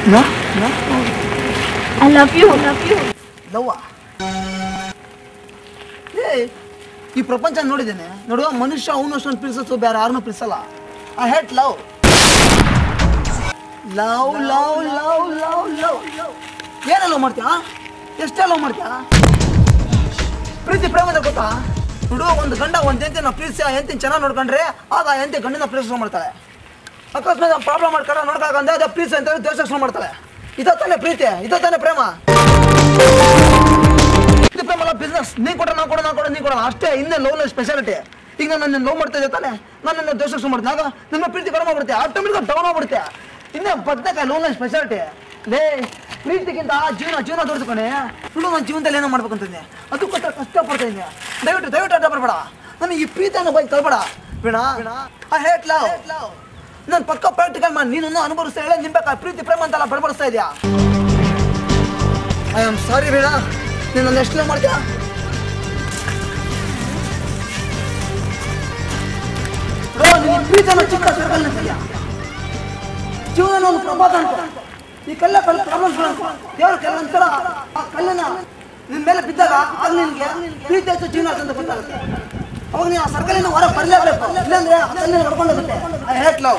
I love you. ಲವ್ವ ಈ ಪ್ರಪಂಚ ನೋಡಿದ್ದೇನೆ ನೋಡುವ ಮನುಷ್ಯ ಅವನು ಅಷ್ಟೊಂದು ಪ್ರೀತಿಸೋ ಬೇರೆ ಯಾರನ್ನೂ ಪ್ರೀತಿಸಲ್ಲ. I hate love love love love love love ಏನ ಲವ್ ಮಾಡ್ತೀಯ? ಎಷ್ಟೇ ಲವ್ ಮಾಡ್ತೀಯ? ಪ್ರೀತಿ ಪ್ರೇಮದ ಗೊತ್ತಾ? ನೋಡು ಒಂದು ಗಂಡ ಒಂದು ಹೆಂಡತಿನ ಪ್ರೀತಿಸಿ ಆ ಹೆಂಡತಿನ ಚೆನ್ನಾಗಿ ನೋಡ್ಕೊಂಡ್ರೆ ಆಗ ಆ ಹೆಂಡತಿ ಗಂಡನ ಪ್ರೀತಿಸೋ ಮಾಡ್ತಾಳೆ. ಅಕಸ್ಮಾತ್ ಪ್ರಾಬ್ಲಮ್ ಮಾಡ್ಕೊಂಡು ನೋಡ್ಕೊಂಡ್ರೆ ಅದೇ ಪ್ರೀತಿ ಅಂತ ದ್ವೇಷ ಮಾಡ್ತಾಳೆ. ಇದೇ ತಾನೇ ಪ್ರೀತಿ, ಇದೇ ತಾನೇ ಪ್ರೇಮ. ಪ್ರೇಮ ಬಿಸ್ನೆಸ್, ನೀ ಕೊಡ ನಾ ಕೊಡ ನೀ ಕೊಡೋಣ ಅಷ್ಟೇ. ಇನ್ನೇ ಲವ್ ಸ್ಪೆಷಾಲಿಟಿ. ಈಗ ನಾನು ಲವ್ ಮಾಡ್ತಾ ಇದ್ದೆ ತಾನೆ, ನಾನು ನನ್ನ ದ್ವೇಷ ಮಾಡ್ತೀನಿ, ಆಗ ನನ್ನ ಪ್ರೀತಿ ಕಡಿಮೆ ಆಗ್ಬಿಡುತ್ತೆ, ಆಟೋಮೆಟಿಕ್ ಡೌನ್ ಆಗ್ಬಿಡುತ್ತೆ. ಇನ್ನೇ ಬದನೇಕಾಯಿ ಲವ್ ಸ್ಪೆಷಾಲಿಟಿ. ಲೇ ಪ್ರೀತಿಗಿಂತ ಜೀವನ ದೊಡ್ಸ್ಕೊಂಡೆ ಸುಳ್ಳು ನನ್ನ ಜೀವನದಲ್ಲಿ ಏನೋ ಮಾಡ್ಬೇಕಂತಿದ್ದೆ, ಅದಕ್ಕೋಸ್ಕರ ಕಷ್ಟಪಡ್ತಾ ಇದ್ದೀನಿ. ದಯವಿಟ್ಟು ಅಡ್ಡ ಬರಬೇಡ, ನನಗೆ ಈ ಪ್ರೀತಿಯನ್ನು ಬೈಕ್ ತರಬೇಡ ಬೇಡ. I hate love. ನಾನು ಪಕ್ಕ ಪ್ರಾಕ್ಟಿಕಲ್ ಮಾಡಿ ನೀನನ್ನು ಅನುಭವಿಸ್ತಾ ಹೇಳ ನಿಂಬೇಕಾ ಪ್ರೀತಿ ಪ್ರೇಮ ಅಂತೆಲ್ಲ ಬಡಬಡಿಸ್ತಾ ಇದೆಯಾ? ಐ ಆಮ್ ಸಾರಿ ಬೇಡ, ನೀನು ನನ್ನ ಎಷ್ಟು ಲವ್ ಮಾಡ್ತೀಯಾ? ಪ್ರೀತಿಯನ್ನು ಚಿಕ್ಕ ಸರ್ಕಲ್ ಜೀವನ ಒಂದು ಪ್ರಭಾತ ಅಂತ ಈ ಕಲ್ಲ ಪ್ರಾಬ್ಲಮ್ಸ್ ದೇವರು ಕೆಲವೊಂದ್ಸಲ ಆ ಕಲ್ಲನ್ನ ನಿನ್ನ ಮೇಲೆ ಬಿದ್ದಾಗ ಆಗ ನಿನಗೆ ಪ್ರೀತಿ ಹೆಚ್ಚು ಜೀವನ ಅಂತ ಗೊತ್ತಾಗುತ್ತೆ. ಅವಾಗ ನೀವು ಆ ಸರ್ಕಲಿನ ಹೊರ ಬರಲೇಬೇಕು, ಇಲ್ಲಾಂದ್ರೆ ಆ ಕಲ್ಲಿನ ಹೊಡ್ಕೊಂಡು ಹೋಗುತ್ತೆ. I hate love.